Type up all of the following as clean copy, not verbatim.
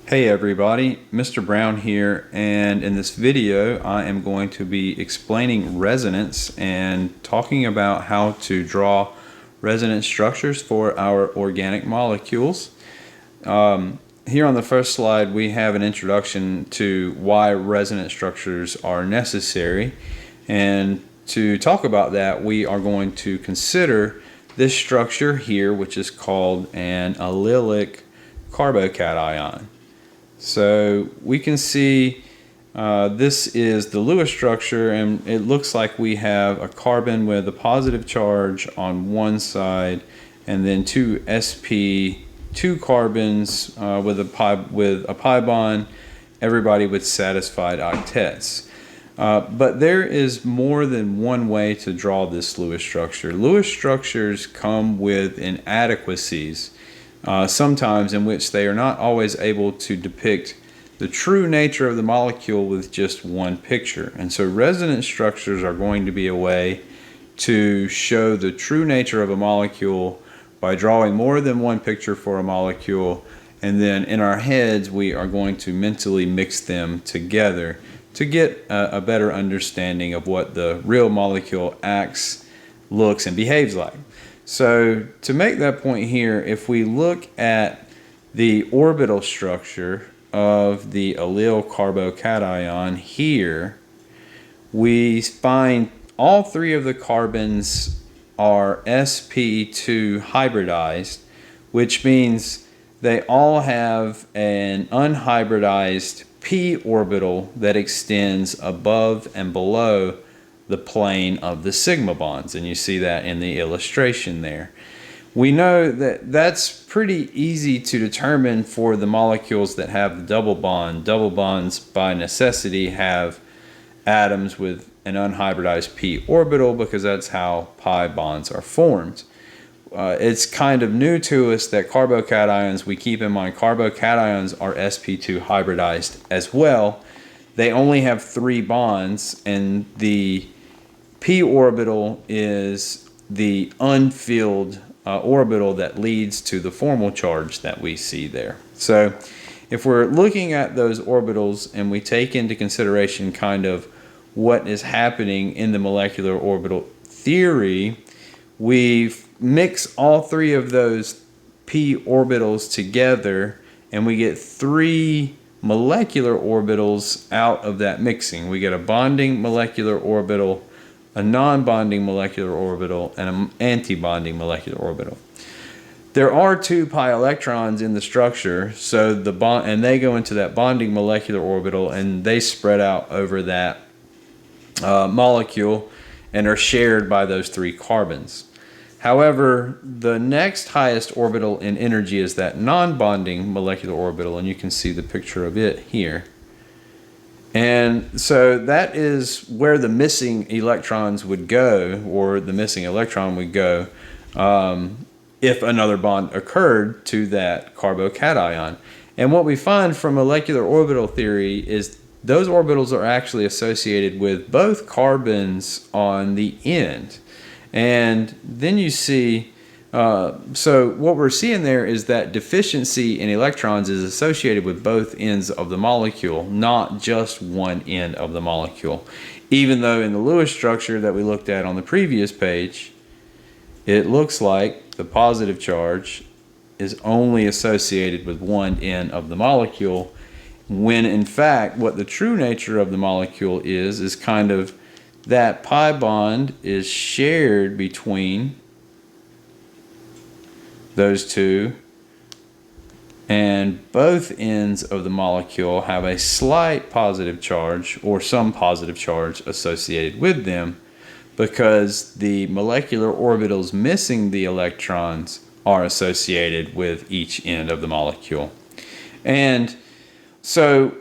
Hey everybody, Mr. Brown here, and in this video I am going to be explaining resonance and talking about how to draw resonance structures for our organic molecules. Here on the first slide we have an introduction to why resonance structures are necessary, and to talk about that we are going to consider this structure here, which is called an allylic carbocation. So we can see this is the Lewis structure, and it looks like we have a carbon with a positive charge on one side and then two sp2 carbons with a pi bond, everybody with satisfied octets. But there is more than one way to draw this Lewis structure. Lewis structures come with inadequacies, sometimes in which they are not always able to depict the true nature of the molecule with just one picture. And so resonance structures are going to be a way to show the true nature of a molecule by drawing more than one picture for a molecule, and then in our heads we are going to mentally mix them together to get a better understanding of what the real molecule acts, looks, and behaves like. So to make that point here, if we look at the orbital structure of the allyl carbocation here, we find all three of the carbons are sp2 hybridized, which means they all have an unhybridized p orbital that extends above and below the plane of the sigma bonds, and you see that in the illustration there. We know that that's pretty easy to determine for the molecules that have the double bond. Double bonds by necessity have atoms with an unhybridized p orbital because that's how pi bonds are formed. It's kind of new to us that carbocations, we keep in mind carbocations are sp2 hybridized as well. They only have 3 bonds, and the p orbital is the unfilled orbital that leads to the formal charge that we see there. So if we're looking at those orbitals and we take into consideration kind of what is happening in the molecular orbital theory, we mix all 3 of those p orbitals together and we get 3 molecular orbitals out of that mixing. We get a bonding molecular orbital, a non-bonding molecular orbital, and an anti-bonding molecular orbital. There are 2 pi electrons in the structure, so the bond, and they go into that bonding molecular orbital and they spread out over that molecule and are shared by those 3 carbons. However, the next highest orbital in energy is that non-bonding molecular orbital, and you can see the picture of it here. And so that is where the missing electrons would go, or the missing electron would go, if another bond occurred to that carbocation. And what we find from molecular orbital theory is those orbitals are actually associated with both carbons on the end. And then you see, so what we're seeing there is that deficiency in electrons is associated with both ends of the molecule, not just one end of the molecule. Even though in the Lewis structure that we looked at on the previous page, it looks like the positive charge is only associated with one end of the molecule, when in fact what the true nature of the molecule is kind of that pi bond is shared between those 2, and both ends of the molecule have a slight positive charge or some positive charge associated with them, because the molecular orbitals missing the electrons are associated with each end of the molecule. And so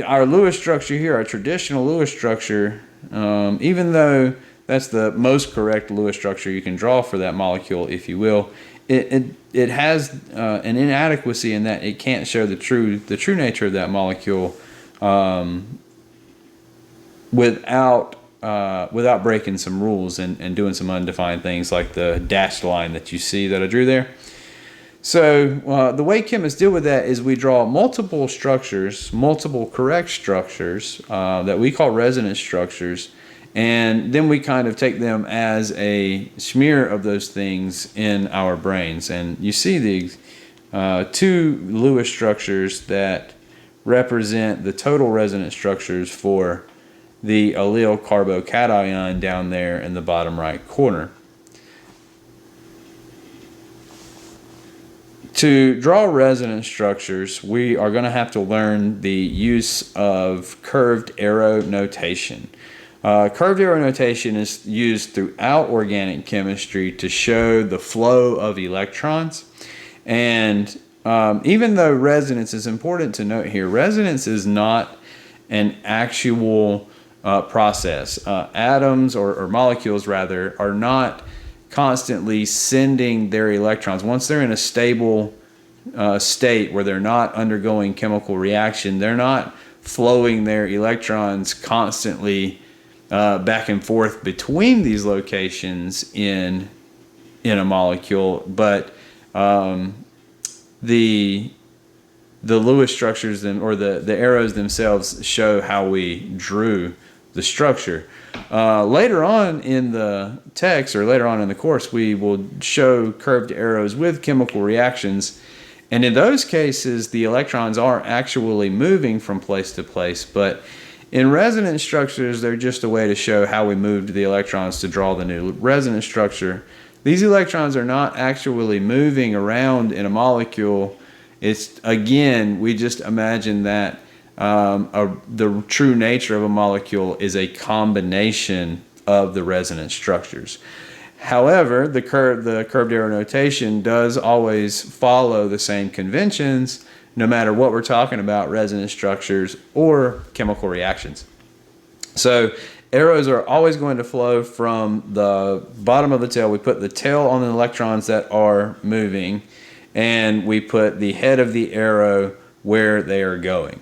our Lewis structure here, our traditional Lewis structure, even though that's the most correct Lewis structure you can draw for that molecule, if you will, it has an inadequacy in that it can't show the true nature of that molecule without breaking some rules and doing some undefined things like the dashed line that you see that I drew there. So the way chemists deal with that is we draw multiple structures, multiple correct structures that we call resonance structures, and then we kind of take them as a smear of those things in our brains. And you see the two Lewis structures that represent the total resonance structures for the allyl carbocation down there in the bottom right corner. To draw resonance structures, we are going to have to learn the use of curved arrow notation. Curved arrow notation is used throughout organic chemistry to show the flow of electrons. And even though resonance is important to note here, resonance is not an actual process. Atoms or molecules rather are not constantly sending their electrons. Once they're in a stable state where they're not undergoing chemical reaction, they're not flowing their electrons constantly back and forth between these locations in a molecule, but the Lewis structures or the arrows themselves show how we drew the structure. Later on in the text, or later on in the course, we will show curved arrows with chemical reactions. And in those cases, the electrons are actually moving from place to place. But in resonance structures, they're just a way to show how we moved the electrons to draw the new resonance structure. These electrons are not actually moving around in a molecule. It's, again, we just imagine that the true nature of a molecule is a combination of the resonance structures. However, the curved arrow notation does always follow the same conventions, no matter what we're talking about, resonance structures or chemical reactions. So arrows are always going to flow from the bottom of the tail. We put the tail on the electrons that are moving, and we put the head of the arrow where they are going.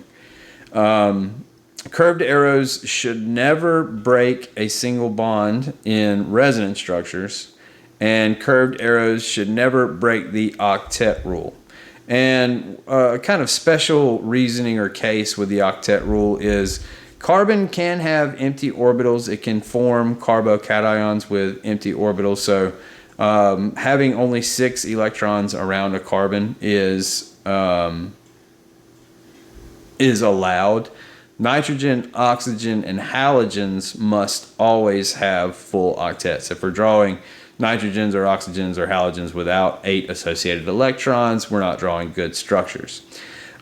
Curved arrows should never break a single bond in resonance structures, and curved arrows should never break the octet rule. And a kind of special reasoning or case with the octet rule is carbon can have empty orbitals. It can form carbocations with empty orbitals. So having only 6 electrons around a carbon is allowed. Nitrogen, oxygen, and halogens must always have full octets. If we're drawing nitrogens or oxygens or halogens without 8 associated electrons, we're not drawing good structures.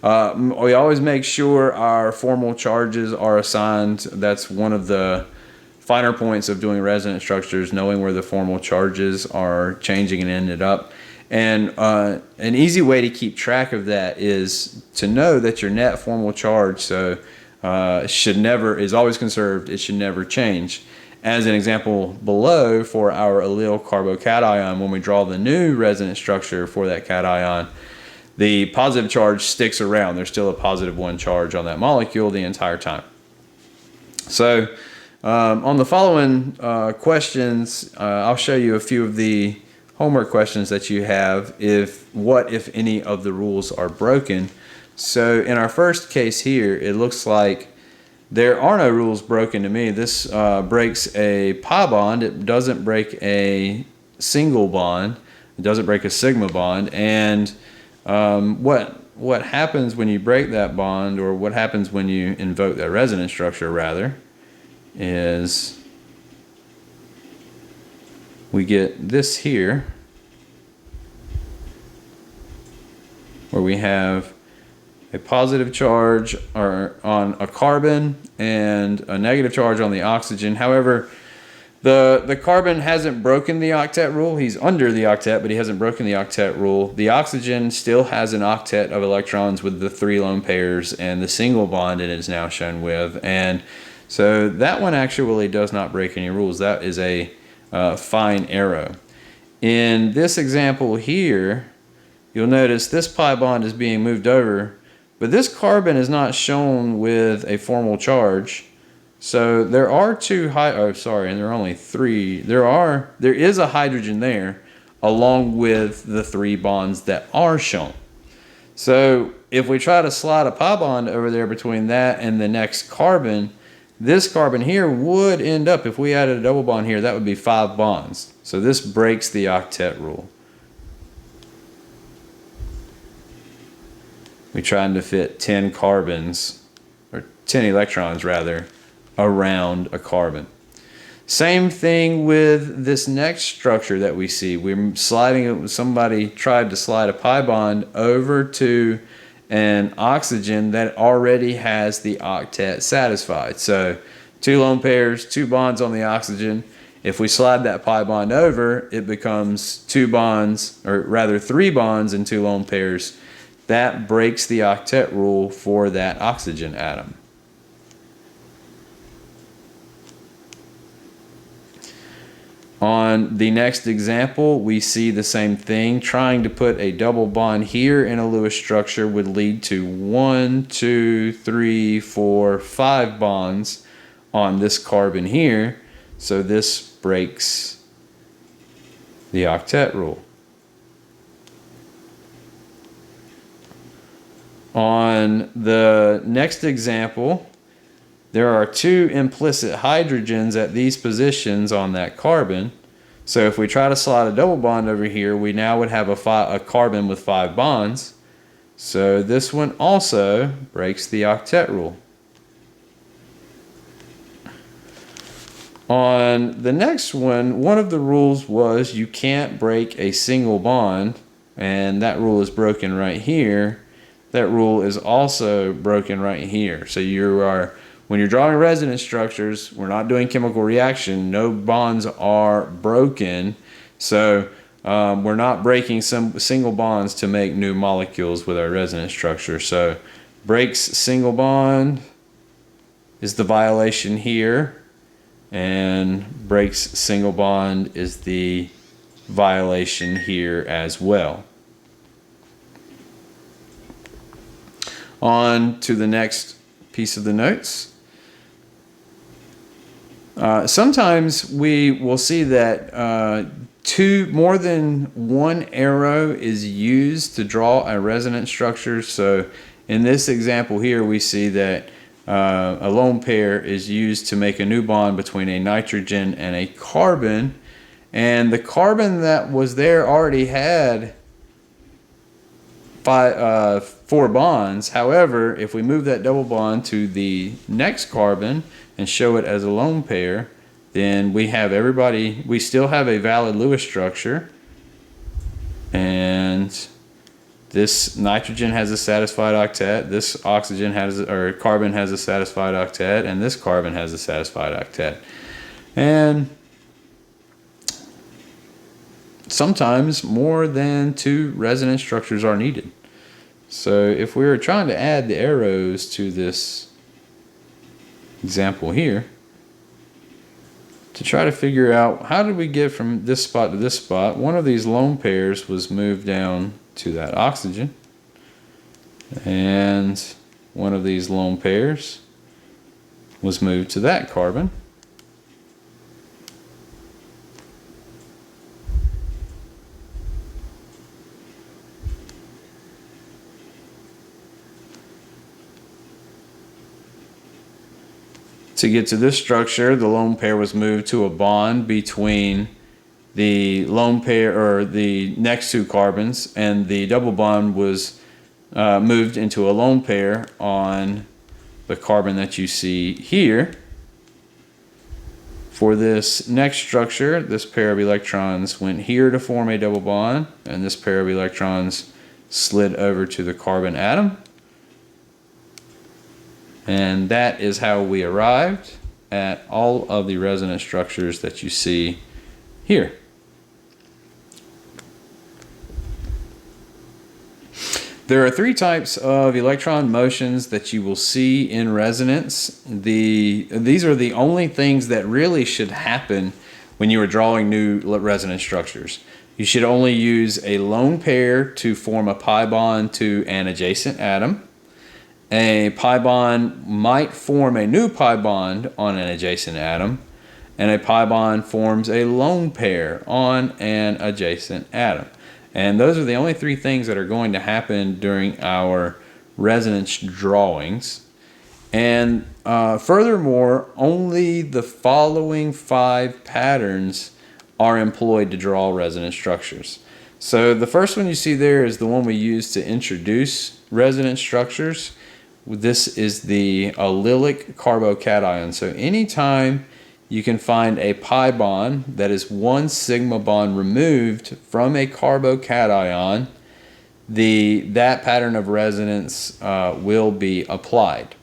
We always make sure our formal charges are assigned. That's one of the finer points of doing resonance structures, knowing where the formal charges are changing and ended up. And an easy way to keep track of that is to know that your net formal charge is always conserved. It should never change. As an example below, for our allyl carbocation, when we draw the new resonance structure for that cation, the positive charge sticks around. There's still a positive 1 charge on that molecule the entire time. So on the following questions, I'll show you a few of the homework questions that you have, if any of the rules are broken. So in our first case here, it looks like there are no rules broken to me. This breaks a pi bond. It doesn't break a single bond. It doesn't break a sigma bond. And what happens when you break that bond, or what happens when you invoke that resonance structure rather, is we get this here, where we have a positive charge on a carbon and a negative charge on the oxygen. However, the carbon hasn't broken the octet rule. He's under the octet, but he hasn't broken the octet rule. The oxygen still has an octet of electrons with the 3 lone pairs and the single bond it is now shown with. And so that one actually does not break any rules. That is a fine arrow. In this example here, you'll notice this pi bond is being moved over, but this carbon is not shown with a formal charge. So there are and there are only 3. There is a hydrogen there. along with the 3 bonds that are shown. So if we try to slide a pi bond over there between that and the next carbon, this carbon here would end up, if we added a double bond here, that would be 5 bonds. So this breaks the octet rule. We're trying to fit 10 carbons, or 10 electrons rather, around a carbon. Same thing with this next structure that we see. We're sliding, somebody tried to slide a pi bond over to an oxygen that already has the octet satisfied. So 2 lone pairs, 2 bonds on the oxygen. If we slide that pi bond over, it becomes 2 bonds, or rather 3 bonds and 2 lone pairs. That breaks the octet rule for that oxygen atom. On the next example, we see the same thing. Trying to put a double bond here in a Lewis structure would lead to 1, 2, 3, 4, 5 bonds on this carbon here. So this breaks the octet rule. On the next example, there are 2 implicit hydrogens at these positions on that carbon. So if we try to slide a double bond over here, we now would have a carbon with 5 bonds. So this one also breaks the octet rule. On the next one of the rules was you can't break a single bond, and that rule is broken right here. That rule is also broken right here. So when you're drawing resonance structures, we're not doing chemical reaction. No bonds are broken. So we're not breaking some single bonds to make new molecules with our resonance structure. So breaks single bond is the violation here, and breaks single bond is the violation here as well. On to the next piece of the notes. Sometimes we will see that more than one arrow is used to draw a resonance structure. So in this example here, we see that a lone pair is used to make a new bond between a nitrogen and a carbon. And the carbon that was there already had 4 bonds. However, if we move that double bond to the next carbon and show it as a lone pair, then we still have a valid Lewis structure, and this nitrogen has a satisfied octet, this carbon has a satisfied octet, and this carbon has a satisfied octet. And sometimes more than 2 resonance structures are needed. So if we were trying to add the arrows to this example here, to try to figure out how did we get from this spot to this spot, one of these lone pairs was moved down to that oxygen, and one of these lone pairs was moved to that carbon. To get to this structure, the lone pair was moved to a bond between the lone pair, or the next 2 carbons, and the double bond was moved into a lone pair on the carbon that you see here. For this next structure, this pair of electrons went here to form a double bond, and this pair of electrons slid over to the carbon atom. And that is how we arrived at all of the resonance structures that you see here. There are 3 types of electron motions that you will see in resonance. These are the only things that really should happen when you are drawing new resonance structures. You should only use a lone pair to form a pi bond to an adjacent atom. A pi bond might form a new pi bond on an adjacent atom, and a pi bond forms a lone pair on an adjacent atom. And those are the only three things that are going to happen during our resonance drawings. And furthermore, only the following 5 patterns are employed to draw resonance structures. So the first one you see there is the one we use to introduce resonance structures. This is the allylic carbocation. So anytime you can find a pi bond that is 1 sigma bond removed from a carbocation, that pattern of resonance will be applied.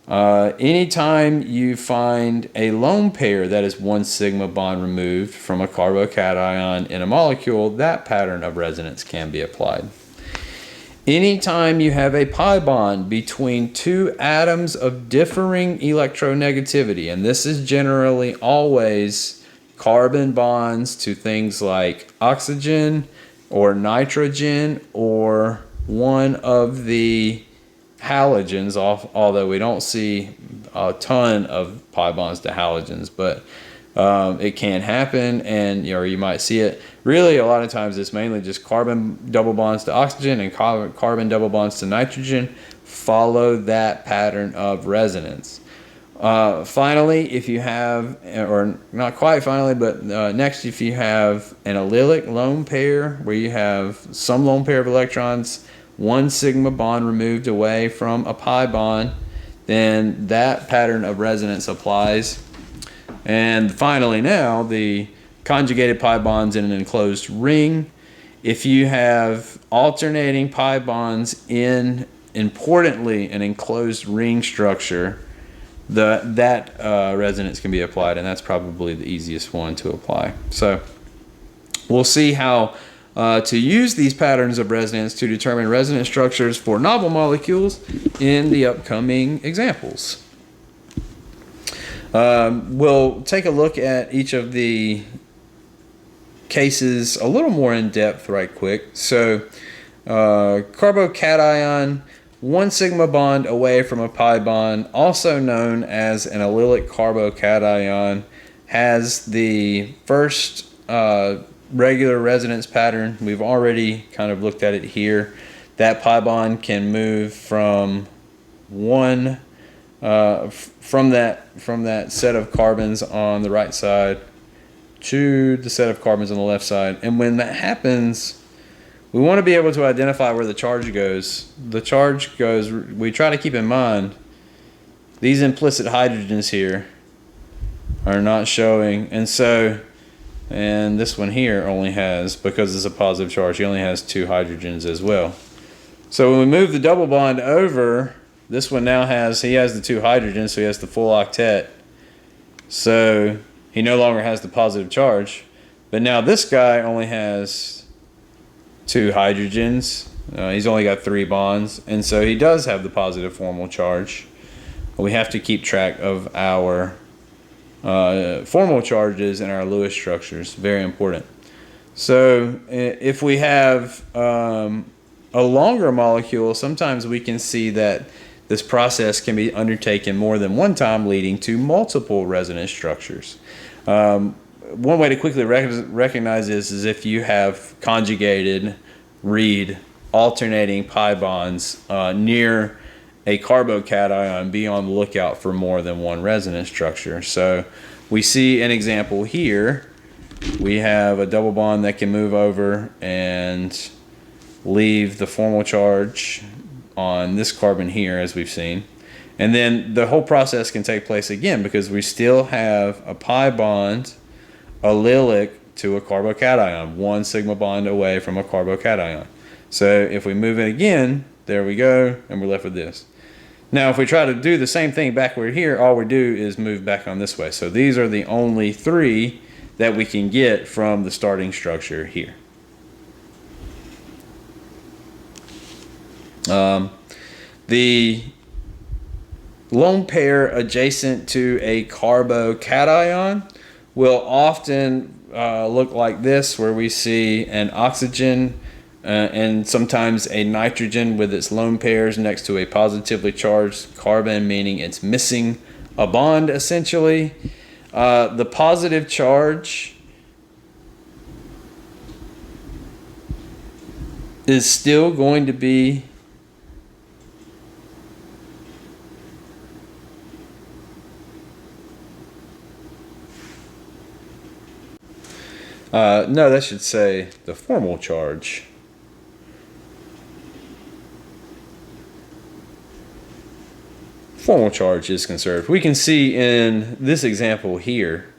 Anytime you find a lone pair that is 1 sigma bond removed from a carbocation in a molecule, that pattern of resonance can be applied. Anytime you have a pi bond between 2 atoms of differing electronegativity, and this is generally always carbon bonds to things like oxygen or nitrogen or one of the halogens, although we don't see a ton of pi bonds to halogens, but it can happen, and you might see it. Really, a lot of times it's mainly just carbon double bonds to oxygen and carbon double bonds to nitrogen. Follow that pattern of resonance. Finally, if you have, or not quite finally, but next, if you have an allylic lone pair where you have some lone pair of electrons, 1 sigma bond removed away from a pi bond, then that pattern of resonance applies. And finally now, the conjugated pi bonds in an enclosed ring. If you have alternating pi bonds in, importantly, an enclosed ring structure, that resonance can be applied, and that's probably the easiest one to apply. So we'll see how to use these patterns of resonance to determine resonance structures for novel molecules in the upcoming examples. We'll take a look at each of the cases a little more in depth right quick. So carbocation, 1 sigma bond away from a pi bond, also known as an allylic carbocation, has the first regular resonance pattern. We've already kind of looked at it here. That pi bond can move from from that set of carbons on the right side to the set of carbons on the left side. And when that happens, we want to be able to identify where the charge goes. The charge goes, we try to keep in mind, these implicit hydrogens here are not showing. And so, and this one here only has, because it's a positive charge, he only has 2 hydrogens as well. So when we move the double bond over, this one now he has the 2 hydrogens, so he has the full octet. So he no longer has the positive charge. But now this guy only has 2 hydrogens. He's only got 3 bonds, and so he does have the positive formal charge. We have to keep track of our formal charges in our Lewis structures. Very important. So if we have a longer molecule, sometimes we can see that this process can be undertaken more than one time, leading to multiple resonance structures. One way to quickly recognize this is if you have conjugated read alternating pi bonds near a carbocation, be on the lookout for more than one resonance structure. So we see an example here. We have a double bond that can move over and leave the formal charge on this carbon here, as we've seen. And then the whole process can take place again because we still have a pi bond allylic to a carbocation, 1 sigma bond away from a carbocation. So if we move it again, there we go, and we're left with this. Now if we try to do the same thing backward here, all we do is move back on this way. So these are the only 3 that we can get from the starting structure here. The lone pair adjacent to a carbocation will often look like this, where we see an oxygen and sometimes a nitrogen with its lone pairs next to a positively charged carbon, meaning it's missing a bond essentially. The positive charge is still going to be no, that should say the formal charge. Formal charge is conserved. We can see in this example here,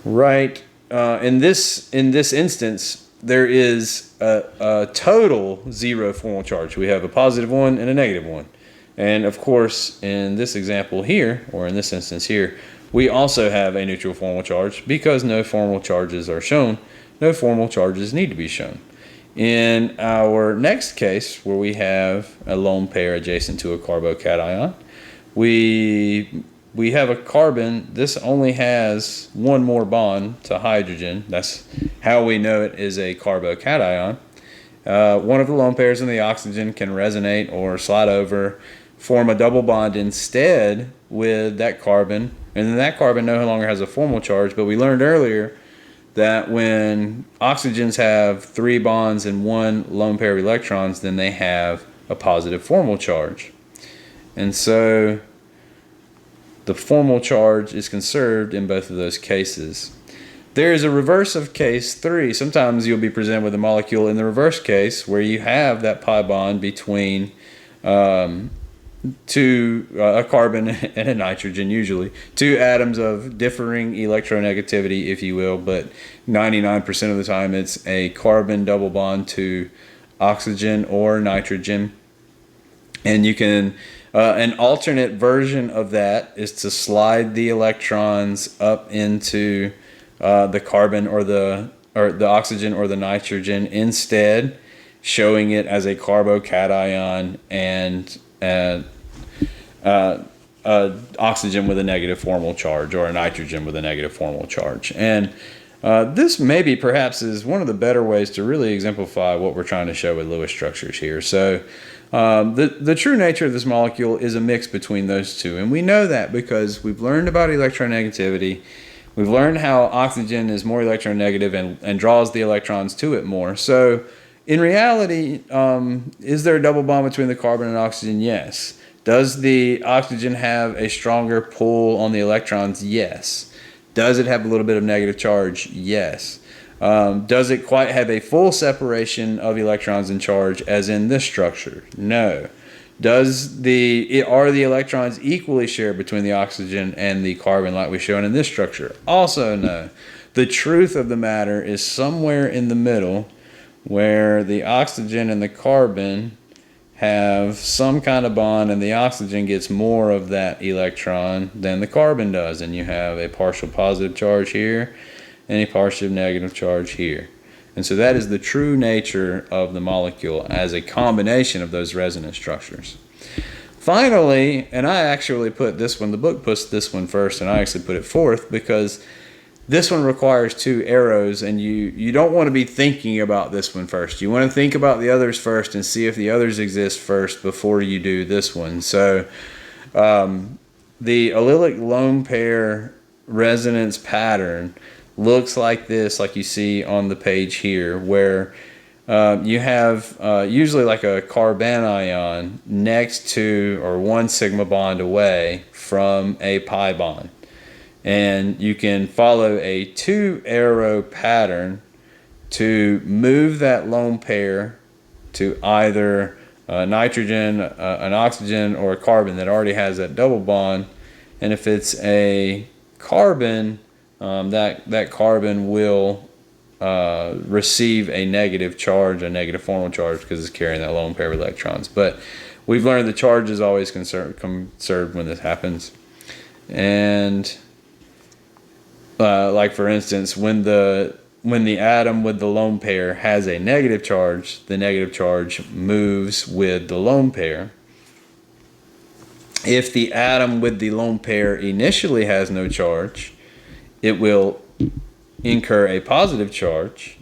right? In this instance, there is a total 0 formal charge. We have a positive 1 and a negative 1. And of course, in this example here, or in this instance here, we also have a neutral formal charge because no formal charges are shown. No formal charges need to be shown. In our next case, where we have a lone pair adjacent to a carbocation, we have a carbon. This only has one more bond to hydrogen. That's how we know it is a carbocation. One of the lone pairs in the oxygen can resonate or slide over, form a double bond instead with that carbon, and then that carbon no longer has a formal charge. But we learned earlier that when oxygens have 3 bonds and 1 lone pair of electrons, then they have a positive formal charge. And so the formal charge is conserved in both of those cases. There is a reverse of case 3. Sometimes you'll be presented with a molecule in the reverse case where you have that pi bond between a carbon and a nitrogen, usually 2 atoms of differing electronegativity, if you will, but 99% of the time it's a carbon double bond to oxygen or nitrogen. And you can an alternate version of that is to slide the electrons up into the carbon or the oxygen or the nitrogen instead, showing it as a carbocation and oxygen with a negative formal charge or a nitrogen with a negative formal charge. And this maybe perhaps is one of the better ways to really exemplify what we're trying to show with Lewis structures here. So the true nature of this molecule is a mix between those two. And we know that because we've learned about electronegativity. We've learned how oxygen is more electronegative and draws the electrons to it more. So in reality, is there a double bond between the carbon and oxygen? Yes. Does the oxygen have a stronger pull on the electrons? Yes. Does it have a little bit of negative charge? Yes. Does it quite have a full separation of electrons and charge as in this structure? No. Are the electrons equally shared between the oxygen and the carbon like we've shown in this structure? Also no. The truth of the matter is somewhere in the middle, where the oxygen and the carbon have some kind of bond and the oxygen gets more of that electron than the carbon does, and you have a partial positive charge here and a partial negative charge here. And so that is the true nature of the molecule as a combination of those resonance structures. Finally, and I actually put this one, the book puts this one first and I actually put it fourth because this one requires 2 arrows, and you don't want to be thinking about this one first. You want to think about the others first and see if the others exist first before you do this one. So the allylic lone pair resonance pattern looks like this, like you see on the page here, where you have usually like a carbanion next to or 1 sigma bond away from a pi bond. And you can follow a 2 arrow pattern to move that lone pair to either nitrogen, an oxygen, or a carbon that already has that double bond. And if it's a carbon, that carbon will receive a negative charge, a negative formal charge, because it's carrying that lone pair of electrons. But we've learned the charge is always conserved when this happens. And like for instance, when the atom with the lone pair has a negative charge, the negative charge moves with the lone pair. If the atom with the lone pair initially has no charge, it will incur a positive charge,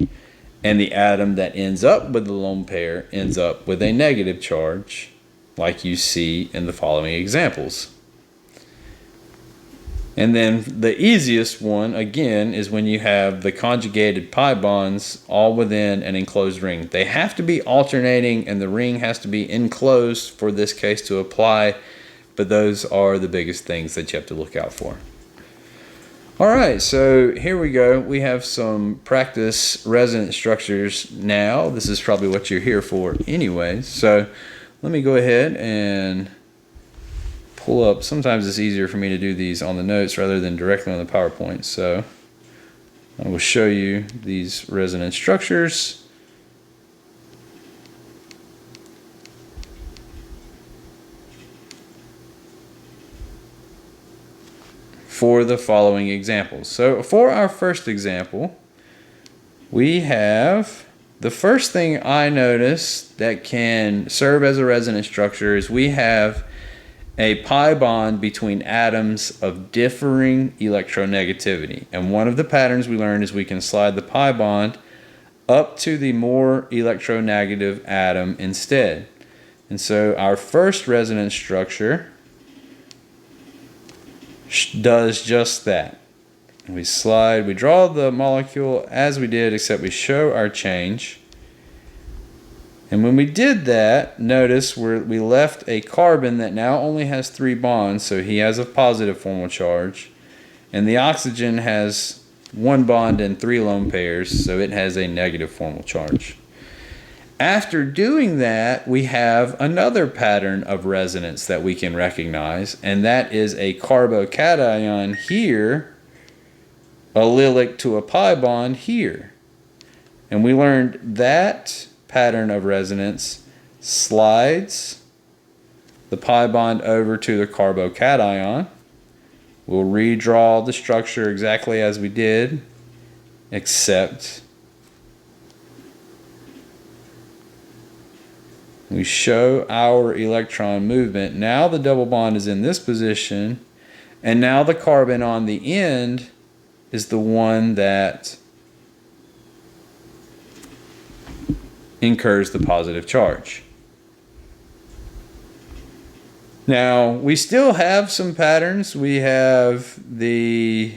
and the atom that ends up with the lone pair ends up with a negative charge, like you see in the following examples. And then the easiest one, again, is when you have the conjugated pi bonds all within an enclosed ring. They have to be alternating and the ring has to be enclosed for this case to apply, but those are the biggest things that you have to look out for. All right, so here we go. We have some practice resonance structures now. This is probably what you're here for anyway. So let me go ahead and pull up. Sometimes it's easier for me to do these on the notes rather than directly on the PowerPoint. So I will show you these resonance structures. For the following examples. So for our first example, we have the first thing I noticed that can serve as a resonance structure is we have a pi bond between atoms of differing electronegativity. And one of the patterns we learned is we can slide the pi bond up to the more electronegative atom instead. And so our first resonance structure does just that. We slide, we draw the molecule as we did, except we show our change. And when we did that, notice we left a carbon that now only has 3 bonds, so he has a positive formal charge. And the oxygen has 1 bond and 3 lone pairs, so it has a negative formal charge. After doing that, we have another pattern of resonance that we can recognize, and that is a carbocation here, allylic to a pi bond here. And we learned that pattern of resonance slides the pi bond over to the carbocation. We'll redraw the structure exactly as we did, except we show our electron movement. Now the double bond is in this position, and now the carbon on the end is the one that incurs the positive charge. Now we still have some patterns. We have the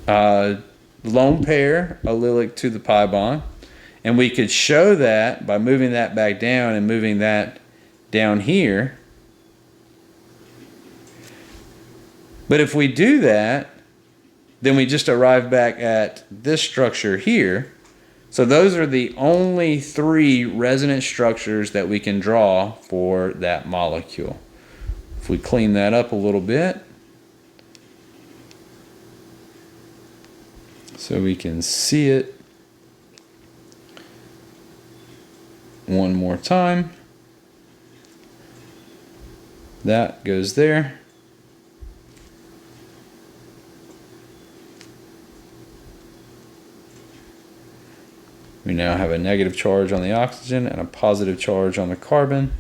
lone pair allylic to the pi bond. And we could show that by moving that back down and moving that down here. But if we do that, then we just arrive back at this structure here. So those are the only 3 resonance structures that we can draw for that molecule. If we clean that up a little bit, so we can see it one more time. That goes there. We now have a negative charge on the oxygen and a positive charge on the carbon.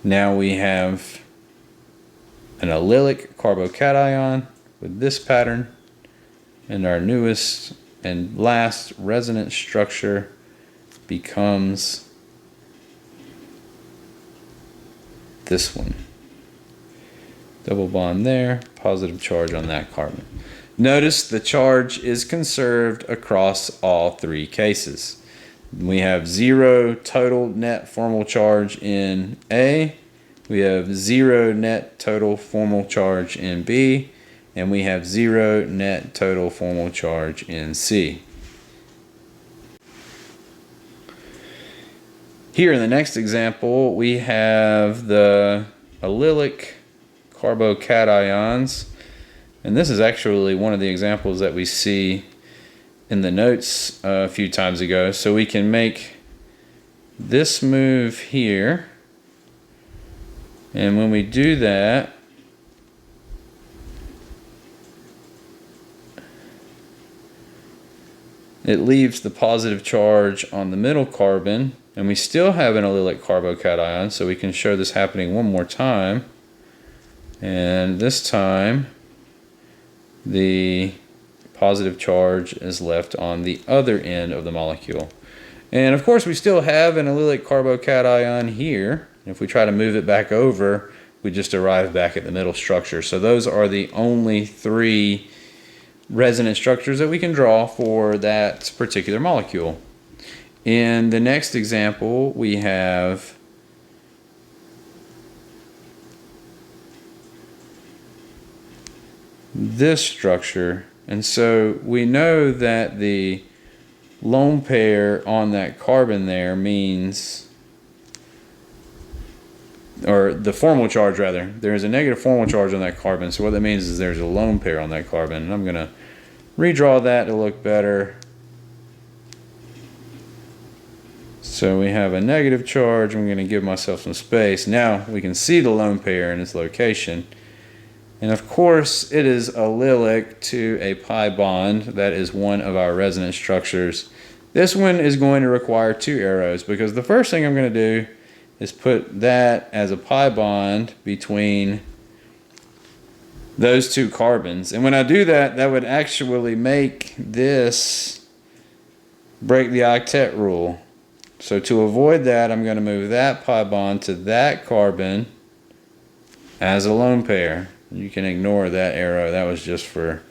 Now we have an allylic carbocation with this pattern, and our newest and last resonance structure becomes this one. Double bond there, positive charge on that carbon. Notice the charge is conserved across all 3 cases. We have 0 total net formal charge in A, we have 0 net total formal charge in B, and we have 0 net total formal charge in C. Here in the next example, we have the allylic carbocations, and this is actually one of the examples that we see in the notes a few times ago. So we can make this move here, and when we do that, it leaves the positive charge on the middle carbon, and we still have an allylic carbocation, so we can show this happening one more time. And this time, the positive charge is left on the other end of the molecule. And of course, we still have an allylic carbocation here. If we try to move it back over, we just arrive back at the middle structure. So those are the only 3 resonance structures that we can draw for that particular molecule. In the next example, we have this structure. And so we know that the lone pair on that carbon there means, or the formal charge rather, there's a negative formal charge on that carbon. So what that means is there's a lone pair on that carbon. And I'm going to redraw that to look better. So we have a negative charge. I'm going to give myself some space. Now we can see the lone pair in its location. And of course it is allylic to a pi bond. That is one of our resonance structures. This one is going to require 2 arrows, because the first thing I'm going to do is put that as a pi bond between those 2 carbons. And when I do that, that would actually make this break the octet rule. So to avoid that, I'm going to move that pi bond to that carbon as a lone pair. You can ignore that arrow. That was just for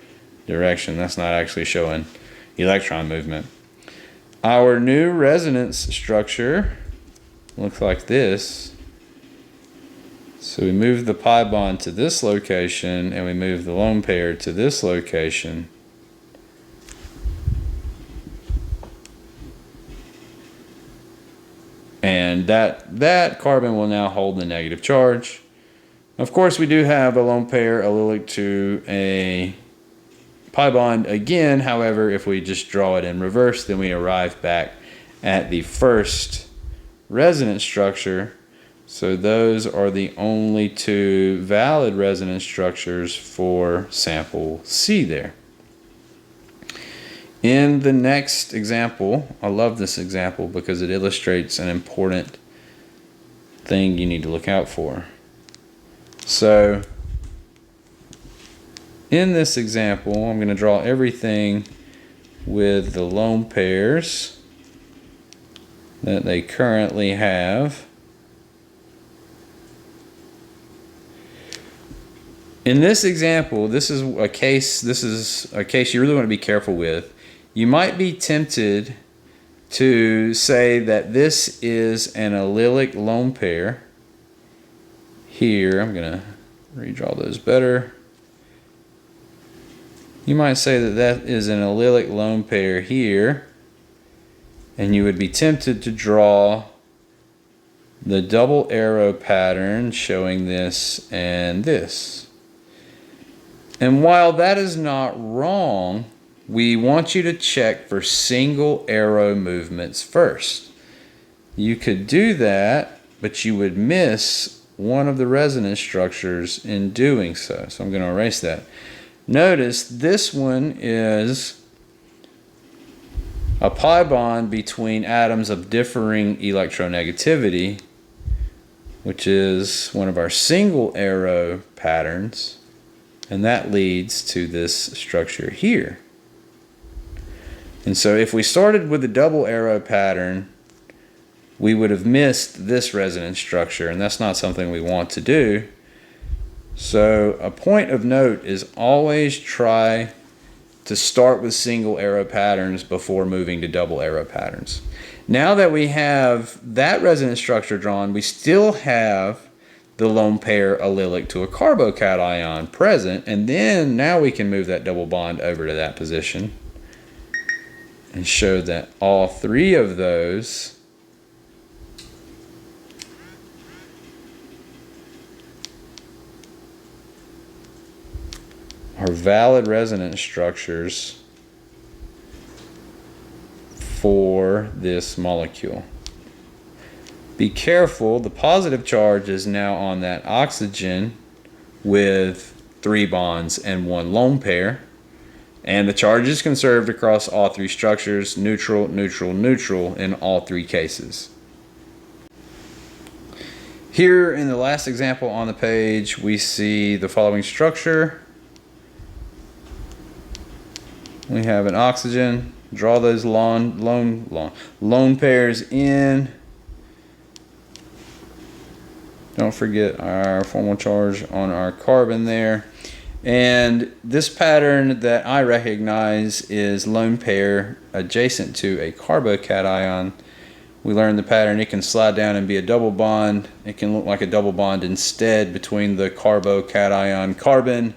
direction. That's not actually showing electron movement. Our new resonance structure looks like this. So we move the pi bond to this location, and we move the lone pair to this location. And that carbon will now hold the negative charge. Of course, we do have a lone pair allylic to a pi bond again. However, if we just draw it in reverse, then we arrive back at the first resonance structure. So those are the only 2 valid resonance structures for sample C there. In the next example, I love this example because it illustrates an important thing you need to look out for. So in this example, I'm going to draw everything with the lone pairs that they currently have. In this example, this is a case you really want to be careful with. You might be tempted to say that this is an allylic lone pair. Here, I'm going to redraw those better. You might say that that is an allylic lone pair here, and you would be tempted to draw the double arrow pattern showing this and this. And while that is not wrong, we want you to check for single arrow movements first. You could do that, but you would miss one of the resonance structures in doing so. So I'm going to erase that. Notice this one is a pi bond between atoms of differing electronegativity, which is one of our single arrow patterns, and that leads to this structure here. And so if we started with the double arrow pattern, we would have missed this resonance structure, and that's not something we want to do. So a point of note is always try to start with single arrow patterns before moving to double arrow patterns. Now that we have that resonance structure drawn, we still have the lone pair allylic to a carbocation present, and then now we can move that double bond over to that position and show that all 3 of those are valid resonance structures for this molecule. Be careful, the positive charge is now on that oxygen with 3 bonds and 1 lone pair. And the charge is conserved across all 3 structures, neutral, neutral, neutral in all 3 cases. Here in the last example on the page, we see the following structure. We have an oxygen, draw those lone pairs in. Don't forget our formal charge on our carbon there. And this pattern that I recognize is lone pair adjacent to a carbocation. We learned the pattern. It can slide down and be a double bond. It can look like a double bond instead between the carbocation carbon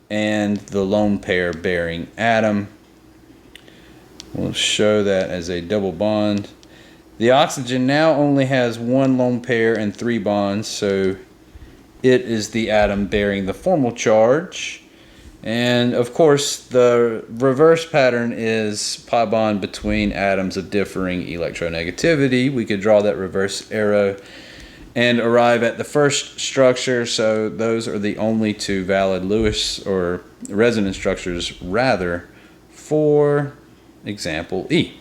and the lone pair bearing atom. We'll show that as a double bond. The oxygen now only has one lone pair and 3 bonds, so it is the atom bearing the formal charge. And of course, the reverse pattern is pi bond between atoms of differing electronegativity. We could draw that reverse arrow and arrive at the first structure. So those are the only 2 valid Lewis or resonance structures, rather, for example E.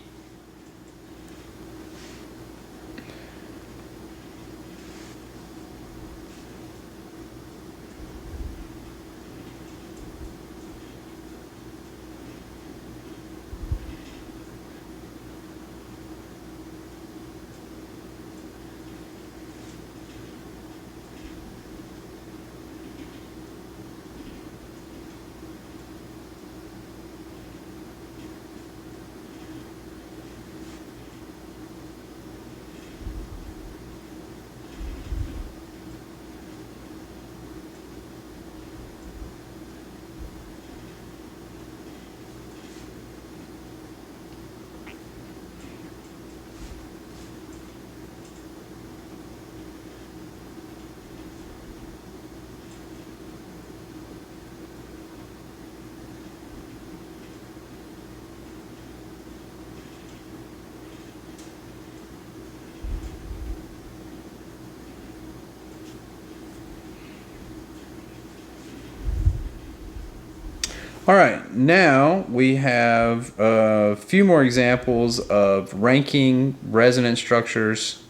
All right, now we have a few more examples of ranking resonance structures,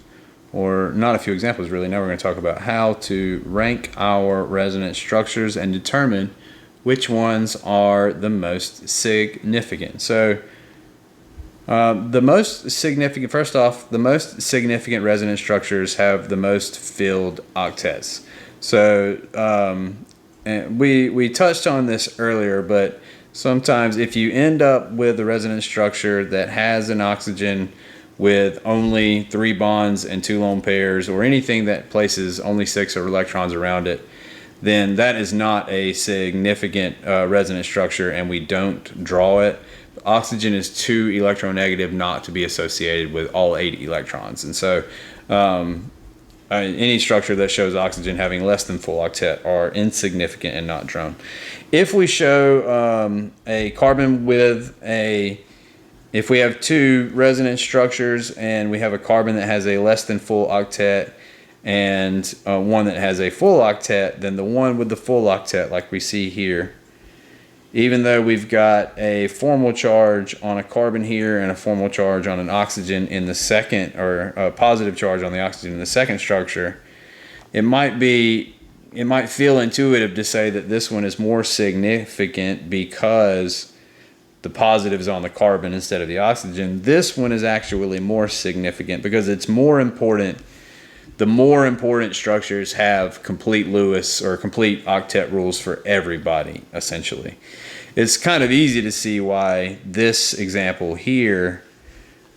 or not a few examples really. Now we're going to talk about how to rank our resonance structures and determine which ones are the most significant. So the most significant, first off, the most significant resonance structures have the most filled octets. So and we touched on this earlier, but sometimes if you end up with a resonance structure that has an oxygen with only 3 bonds and 2 lone pairs, or anything that places only 6 electrons around it, then that is not a significant resonance structure, and we don't draw it. Oxygen is too electronegative not to be associated with all 8 electrons, and so any structure that shows oxygen having less than full octet are insignificant and not drawn. If we show a carbon with if we have 2 resonance structures and we have a carbon that has a less than full octet and one that has a full octet, then the one with the full octet, like we see here, even though we've got a formal charge on a carbon here and a formal charge on an oxygen in the second, or a positive charge on the oxygen in the second structure, it might feel intuitive to say that this one is more significant because the positive is on the carbon instead of the oxygen. This one is actually more significant because it's more important. The more important structures have complete Lewis or complete octet rules for everybody, essentially. It's kind of easy to see why this example here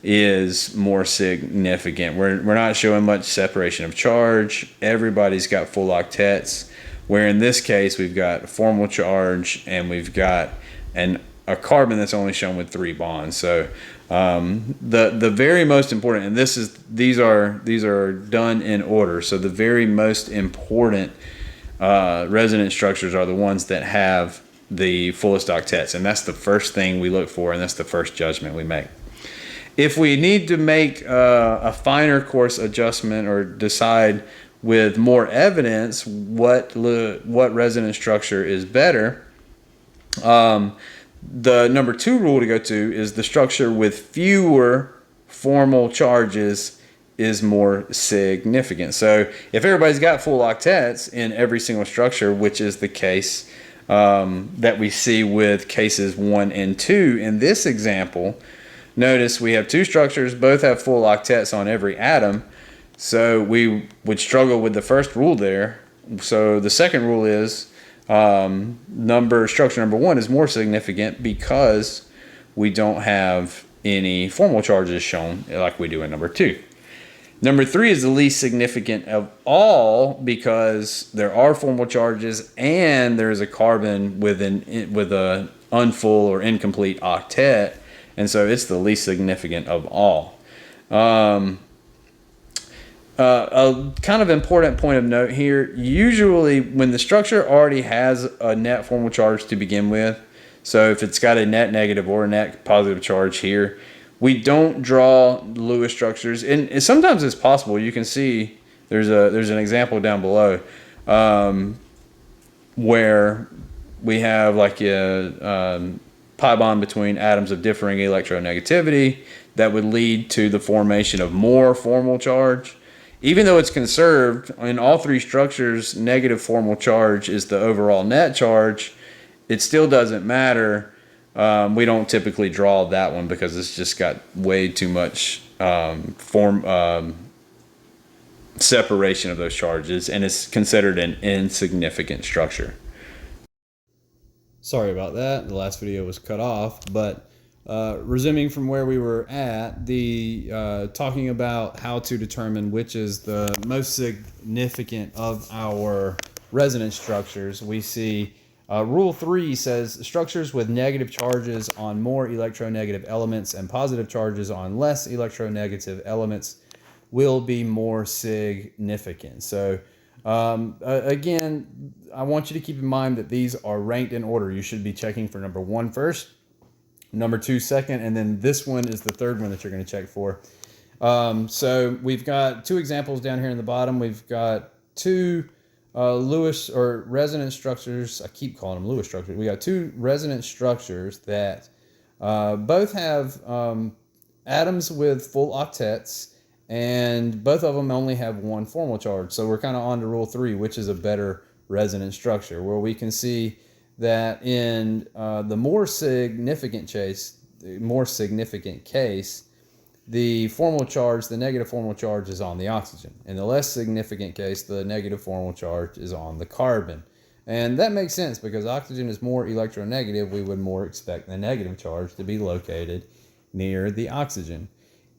is more significant. We're not showing much separation of charge. Everybody's got full octets, where in this case we've got a formal charge and we've got a carbon that's only shown with 3 bonds. So the very most important, and these are done in order. So the very most important resonance structures are the ones that have the fullest octets, and that's the first thing we look for, and that's the first judgment we make. If we need to make a finer course adjustment or decide with more evidence what resonance structure is better, the number 2 rule to go to is the structure with fewer formal charges is more significant. So if everybody's got full octets in every single structure, which is the case that we see with cases 1 and 2 in this example, notice we have 2 structures, both have full octets on every atom. So we would struggle with the first rule there. So the second rule is structure number one is more significant because we don't have any formal charges shown like we do in number two. Number three is the least significant of all because there are formal charges and there is a carbon with a unfull or incomplete octet, and so it's the least significant of all. A kind of important point of note here, usually when the structure already has a net formal charge to begin with, so if it's got a net negative or a net positive charge here, we don't draw Lewis structures. And sometimes it's possible. You can see there's an example down below where we have like a pi bond between atoms of differing electronegativity that would lead to the formation of more formal charge. Even though it's conserved, in all three structures, negative formal charge is the overall net charge. It still doesn't matter. We don't typically draw that one because it's just got way too much separation of those charges, and it's considered an insignificant structure. Sorry about that. The last video was cut off, but resuming from where we were at, talking about how to determine which is the most significant of our resonance structures, we see Rule 3 says structures with negative charges on more electronegative elements and positive charges on less electronegative elements will be more significant. So again, I want you to keep in mind that these are ranked in order. You should be checking for number 1 first, number 2 second, and then this one is the third one that you're going to check for. So we've got 2 examples down here in the bottom. We've got 2 Lewis or resonance structures. I keep calling them Lewis structures. We got 2 resonance structures that both have atoms with full octets, and both of them only have 1 formal charge. So we're kind of on to Rule 3, which is a better resonance structure, where we can see that in the more significant case, the formal charge, the negative formal charge is on the oxygen. In the less significant case, the negative formal charge is on the carbon. And that makes sense because oxygen is more electronegative. We would more expect the negative charge to be located near the oxygen.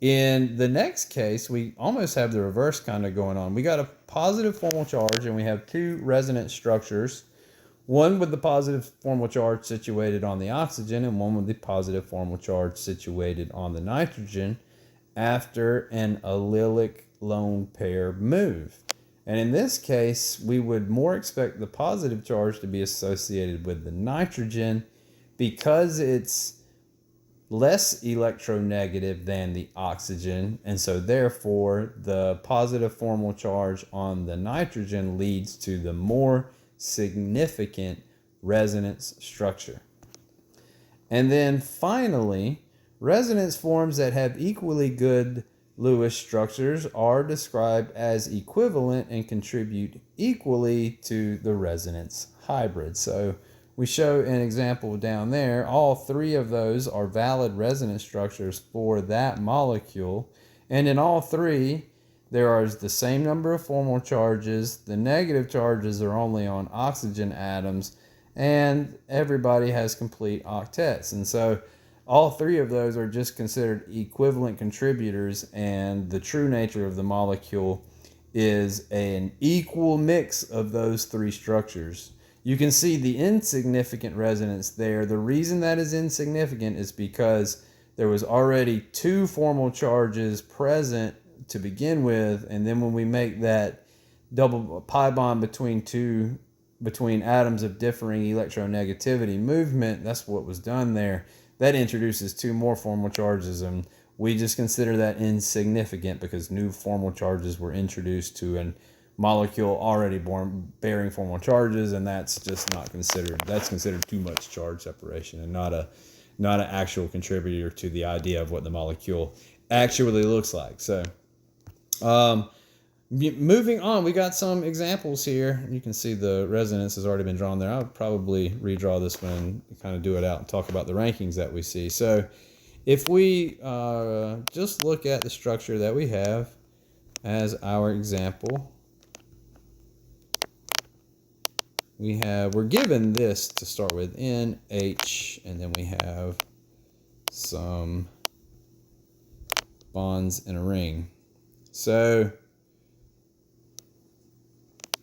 In the next case, we almost have the reverse kind of going on. We got a positive formal charge and we have 2 resonance structures. One with the positive formal charge situated on the oxygen and one with the positive formal charge situated on the nitrogen after an allylic lone pair move. And in this case, we would more expect the positive charge to be associated with the nitrogen because it's less electronegative than the oxygen, and so therefore the positive formal charge on the nitrogen leads to the more significant resonance structure. And then finally, resonance forms that have equally good Lewis structures are described as equivalent and contribute equally to the resonance hybrid. So we show an example down there. All 3 of those are valid resonance structures for that molecule. And in all 3, there is the same number of formal charges. The negative charges are only on oxygen atoms, and everybody has complete octets. And so all 3 of those are just considered equivalent contributors, and the true nature of the molecule is an equal mix of those 3 structures. You can see the insignificant resonance there. The reason that is insignificant is because there was already 2 formal charges present to begin with, and then when we make that double pi bond between atoms of differing electronegativity movement, that's what was done there. That introduces 2 more formal charges, and we just consider that insignificant because new formal charges were introduced to a molecule already bearing formal charges, and that's just not considered. That's considered too much charge separation and not an actual contributor to the idea of what the molecule actually looks like. So moving on, we got some examples here. You can see the resonance has already been drawn there. I'll probably redraw this one and kind of do it out and talk about the rankings that we see. So if we just look at the structure that we have, as our example, we're given this to start with, N, H, and then we have some bonds in a ring. So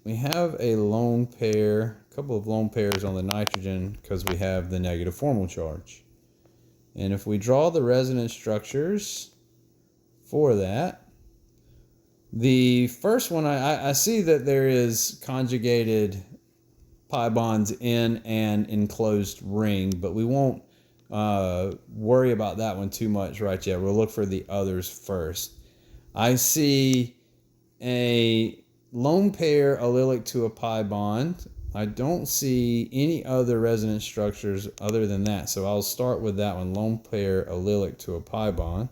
we have a lone pair, a couple of lone pairs on the nitrogen because we have the negative formal charge. And if we draw the resonance structures for that, the first one, I see that there is conjugated pi bonds in an enclosed ring, but we won't worry about that one too much right yet. We'll look for the others first. I see a lone pair allylic to a pi bond. I don't see any other resonance structures other than that, so I'll start with that one, lone pair allylic to a pi bond.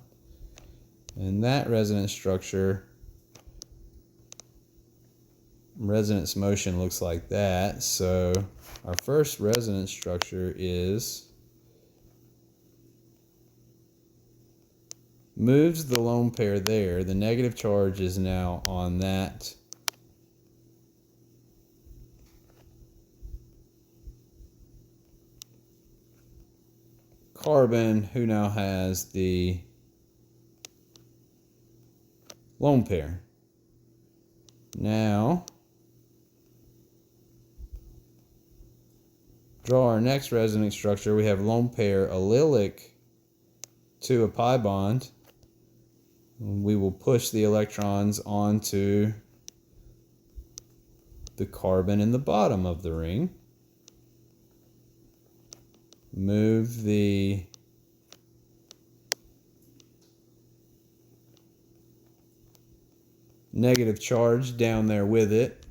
And that resonance structure, resonance motion looks like that. So our first resonance structure is moves the lone pair there. The negative charge is now on that carbon who now has the lone pair. Now draw our next resonance structure. We have lone pair allylic to a pi bond. We will push the electrons onto the carbon in the bottom of the ring. Move the negative charge down there with it.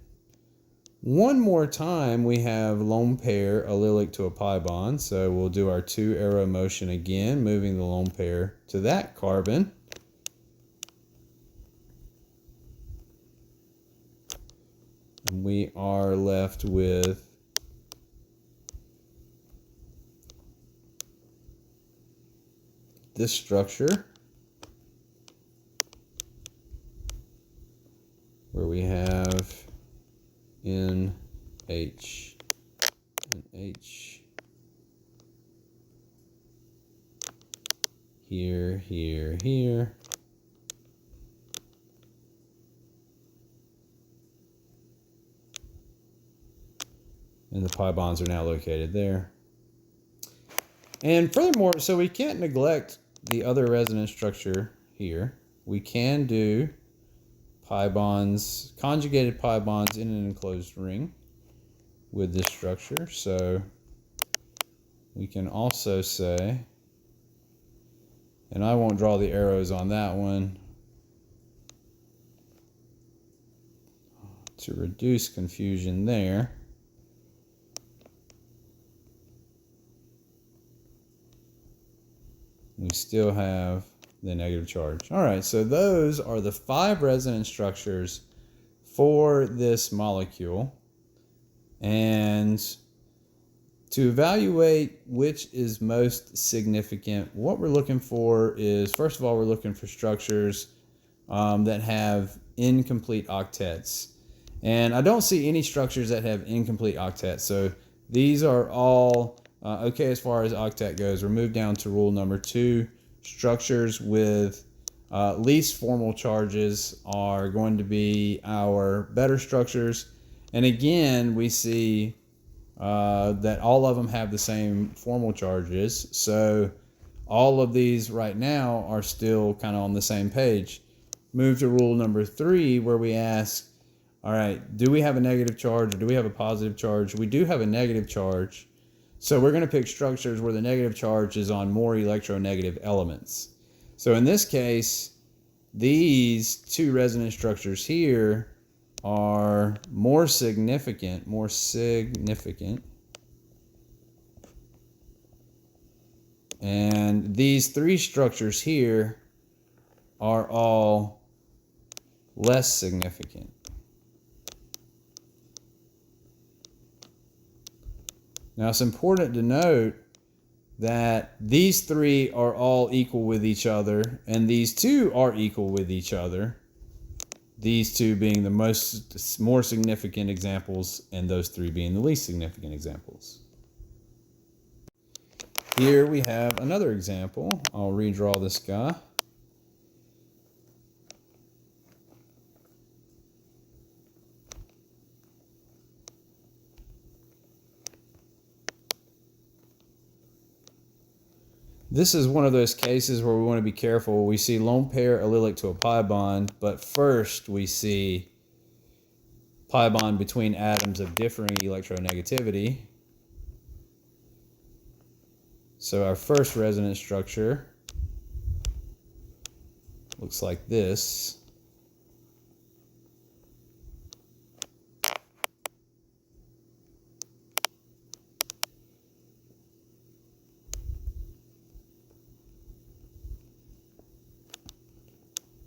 One more time we have lone pair allylic to a pi bond, so we'll do our 2 arrow motion again, moving the lone pair to that carbon. And we are left with this structure where we have NH and H here, here, here. And the pi bonds are now located there. And furthermore, so we can't neglect the other resonance structure here. We can do pi bonds, conjugated pi bonds in an enclosed ring with this structure. So we can also say, and I won't draw the arrows on that one to reduce confusion there. We still have the negative charge. All right, so those are the 5 resonance structures for this molecule. And to evaluate which is most significant, what we're looking for is, first of all, we're looking for structures that have incomplete octets. And I don't see any structures that have incomplete octets. So these are all okay as far as octet goes. We're moved down to rule number 2. Structures with least formal charges are going to be our better structures. And again, we see that all of them have the same formal charges. So all of these right now are still kind of on the same page. Move to rule number 3, where we ask, all right, do we have a negative charge or do we have a positive charge? We do have a negative charge. So we're going to pick structures where the negative charge is on more electronegative elements. So in this case, these 2 resonance structures here are more significant. And these 3 structures here are all less significant. Now it's important to note that these 3 are all equal with each other, and these 2 are equal with each other. these two being the more significant examples, and those three being the least significant examples. Here we have another example. I'll redraw this guy. This is one of those cases where we want to be careful. We see lone pair allylic to a pi bond, but first we see pi bond between atoms of differing electronegativity. So our first resonance structure looks like this.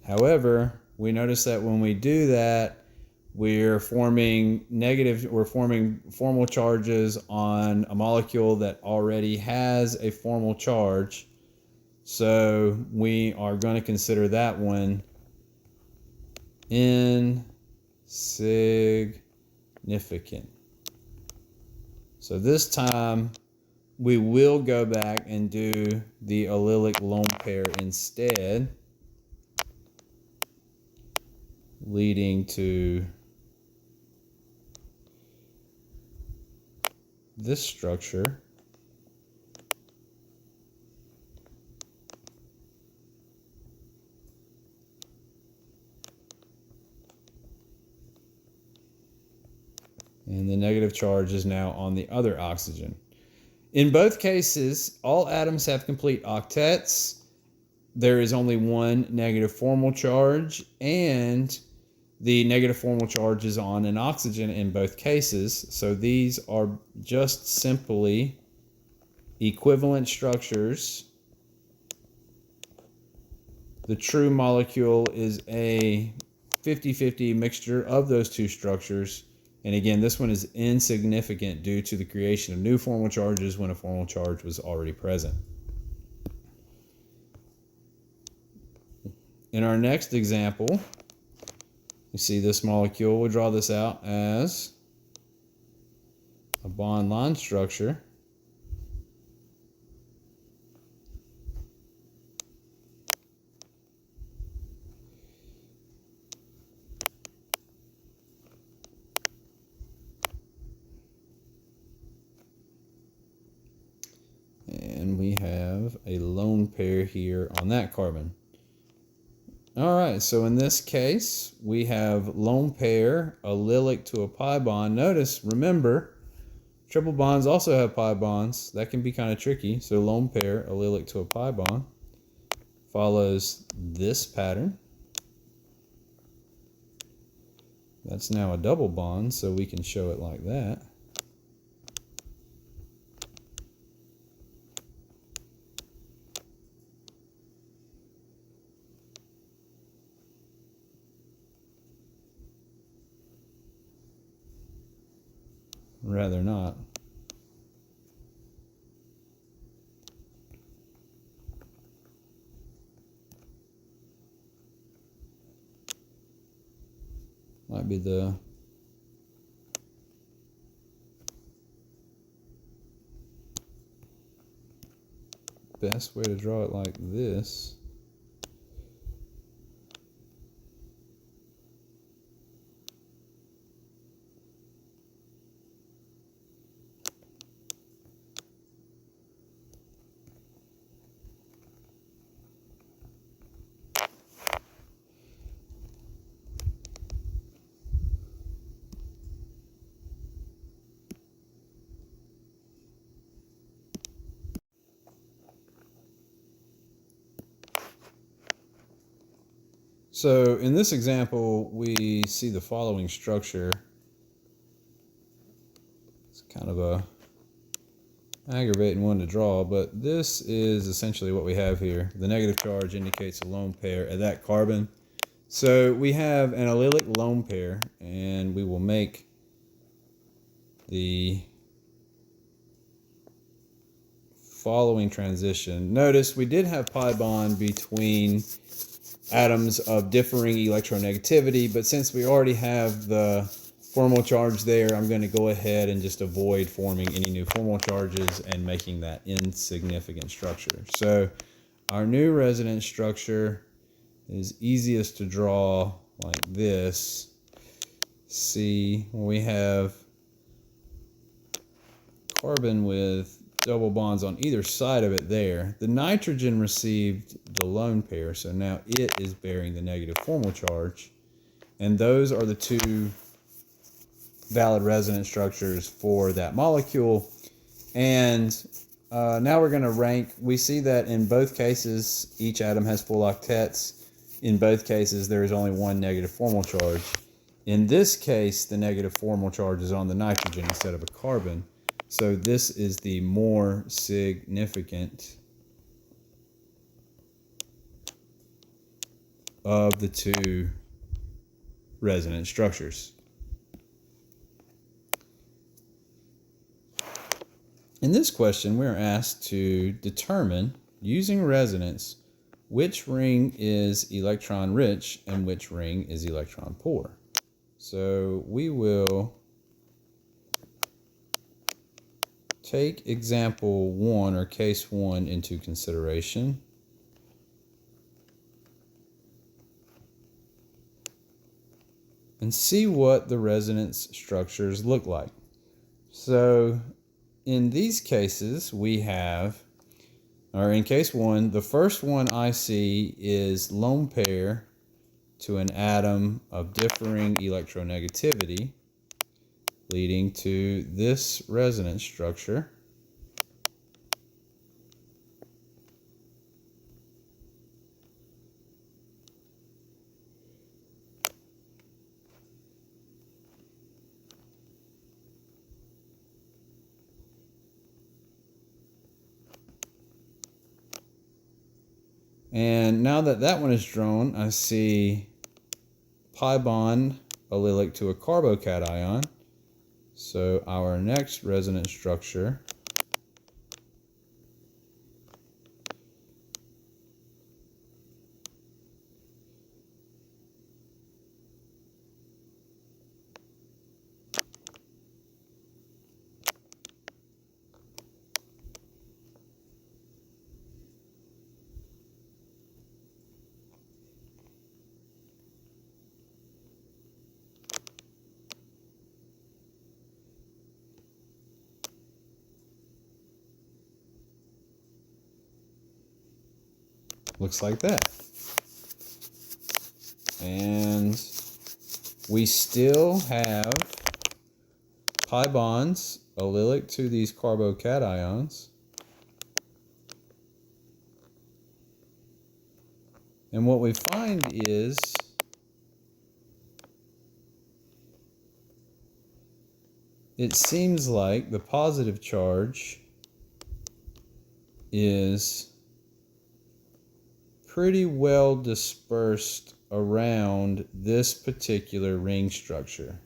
However, we notice that when we do that, we're forming formal charges on a molecule that already has a formal charge. So we are going to consider that one insignificant. So this time we will go back and do the allylic lone pair instead, leading to this structure. And the negative charge is now on the other oxygen. In both cases, all atoms have complete octets. There is only one negative formal charge, and the negative formal charge is on an oxygen in both cases. So these are just simply equivalent structures. The true molecule is a 50-50 mixture of those two structures. And again, this one is insignificant due to the creation of new formal charges when a formal charge was already present. In our next example, you see this molecule. We'll draw this out as a bond line structure. And we have a lone pair here on that carbon. All right, so in this case, we have lone pair allylic to a pi bond. Notice, remember, triple bonds also have pi bonds. That can be kind of tricky. So lone pair allylic to a pi bond follows this pattern. That's now a double bond, so we can show it like that. Rather not. Might be the best way to draw it like this. So in this example, we see the following structure. It's kind of a aggravating one to draw, but this is essentially what we have here. The negative charge indicates a lone pair of that carbon. So we have an allylic lone pair, and we will make the following transition. Notice we did have pi bond between atoms of differing electronegativity, but since we already have the formal charge there, I'm going to go ahead and just avoid forming any new formal charges and making that insignificant structure. So our new resonance structure is easiest to draw like this. See, we have carbon with double bonds on either side of it there. The nitrogen received the lone pair, so now it is bearing the negative formal charge. And those are the two valid resonance structures for that molecule. And now we're going to rank. We see that in both cases, each atom has full octets. In both cases, there is only one negative formal charge. In this case, the negative formal charge is on the nitrogen instead of a carbon. So this is the more significant of the two resonance structures. In this question, we're asked to determine, using resonance, which ring is electron rich and which ring is electron poor. So we will take example 1 or case 1 into consideration. And see what the resonance structures look like. So in these cases, we have, or in case 1, the first one I see is lone pair to an atom of differing electronegativity, leading to this resonance structure. And now that that one is drawn, I see pi bond allylic to a carbocation. So our next resonance structure looks like that. And we still have pi bonds allylic to these carbocations. And what we find is it seems like the positive charge is pretty well dispersed around this particular ring structure.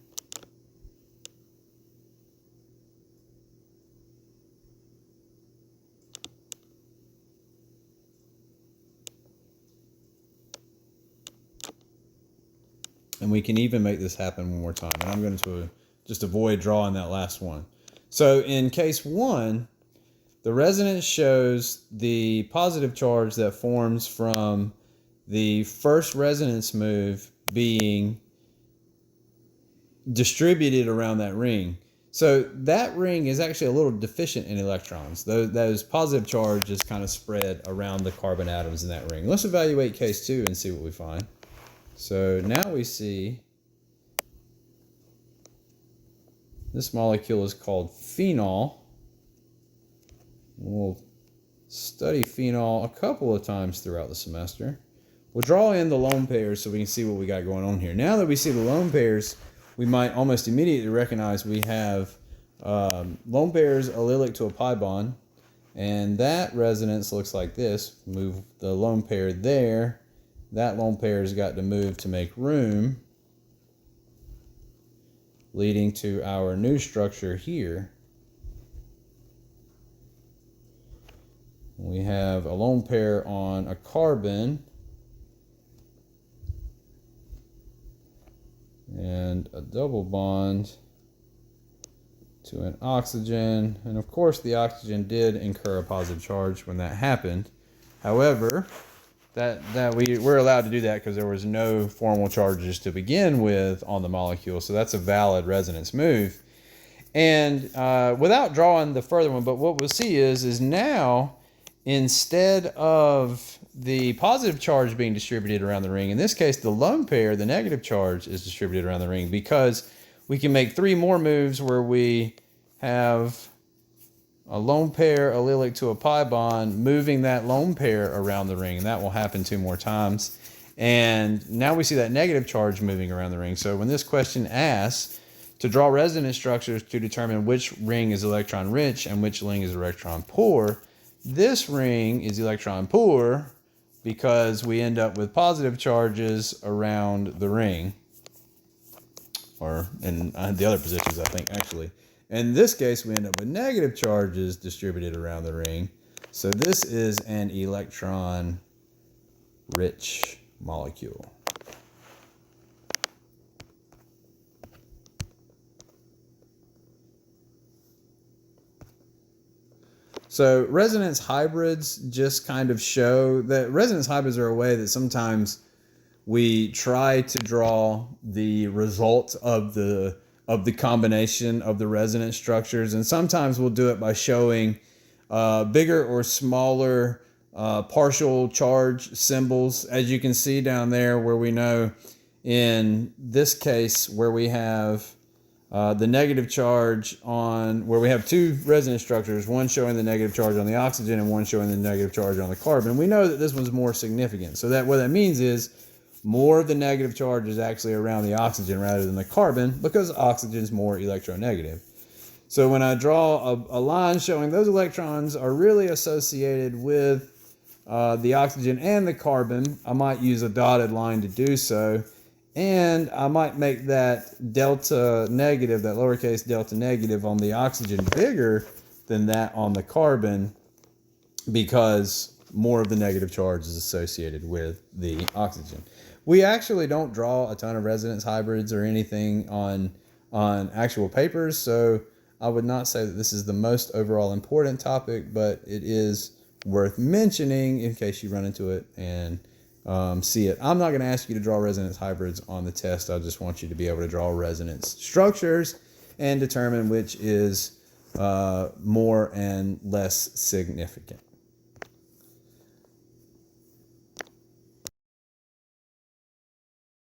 And we can even make this happen one more time. And I'm going to just avoid drawing that last one. So in case 1, the resonance shows the positive charge that forms from the first resonance move being distributed around that ring. So that ring is actually a little deficient in electrons. Those positive charges kind of spread around the carbon atoms in that ring. Let's evaluate case 2 and see what we find. So now we see this molecule is called phenol. We'll study phenol a couple of times throughout the semester. We'll draw in the lone pairs so we can see what we got going on here. Now that we see the lone pairs, we might almost immediately recognize we have lone pairs allylic to a pi bond, and that resonance looks like this. Move the lone pair there. That lone pair has got to move to make room, leading to our new structure here. We have a lone pair on a carbon and a double bond to an oxygen. And of course the oxygen did incur a positive charge when that happened. However, we're allowed to do that because there was no formal charges to begin with on the molecule. So that's a valid resonance move. And without drawing the further one, but what we'll see is now, instead of the positive charge being distributed around the ring, in this case, the lone pair, the negative charge, is distributed around the ring, because we can make 3 more moves where we have a lone pair allylic to a pi bond, moving that lone pair around the ring. And that will happen 2 more times. And now we see that negative charge moving around the ring. So when this question asks to draw resonance structures to determine which ring is electron rich and which ring is electron poor, this ring is electron poor because we end up with positive charges around the ring, or in the other positions, I think, actually. In this case, we end up with negative charges distributed around the ring. So this is an electron-rich molecule. So resonance hybrids just kind of show that resonance hybrids are a way that sometimes we try to draw the result of the combination of the resonance structures, and sometimes we'll do it by showing bigger or smaller partial charge symbols, as you can see down there, where we know in this case where we have the negative charge on, where we have 2 resonance structures, one showing the negative charge on the oxygen and one showing the negative charge on the carbon. We know that this one's more significant. So that what that means is more of the negative charge is actually around the oxygen rather than the carbon, because oxygen is more electronegative. So when I draw a line showing those electrons are really associated with the oxygen and the carbon, I might use a dotted line to do so. And I might make that delta negative, that lowercase delta negative on the oxygen bigger than that on the carbon, because more of the negative charge is associated with the oxygen. We actually don't draw a ton of resonance hybrids or anything on actual papers, so I would not say that this is the most overall important topic, but it is worth mentioning in case you run into it and see it. I'm not going to ask you to draw resonance hybrids on the test. I just want you to be able to draw resonance structures and determine which is more and less significant.